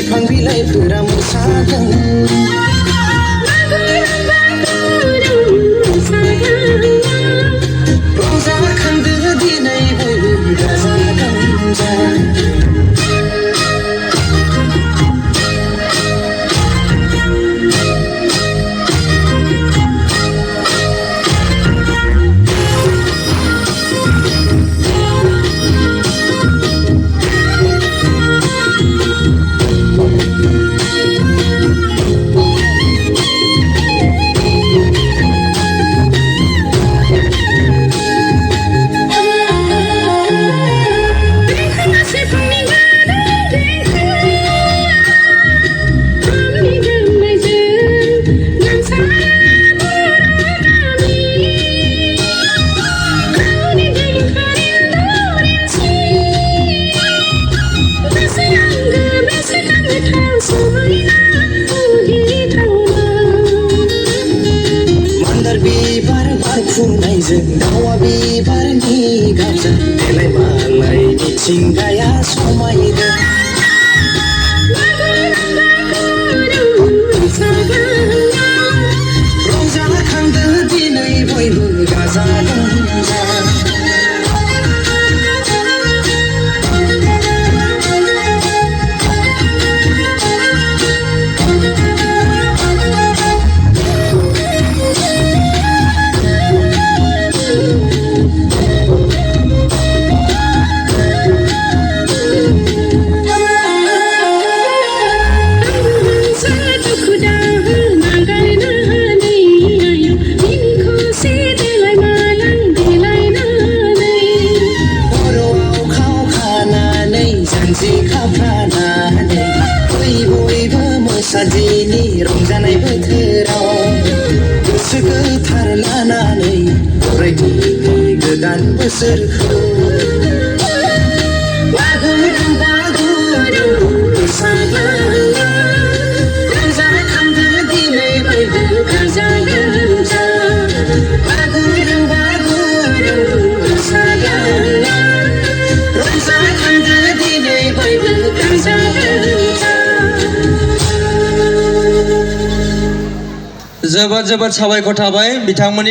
बिफां बिलाइफोरा मोसादों रंजाखांदो दिनै बयबो गाजा गोमजा बिबार बारफुनायजों दावा बिबारनि गाबजों देलाय मालायनि मिथिंगाया समायदों रंजाखांदो दिनै बयबो गाजा गोमजा सादिनि रंजानाय बोथोराव गोसो गोथार लानानै बरायदिनि गोदान बोसोरखौ बागुरुम बागुरुम मोसाग्लांना रंजाखांदो दिनै बयबो गाजा गोमजा बागुरुम बागुरुम मोसाग्लांना रंजाखांदो दिनै बयबो गाजा गोमजा जोबोद साबायखर थाबाय बिथांमोननि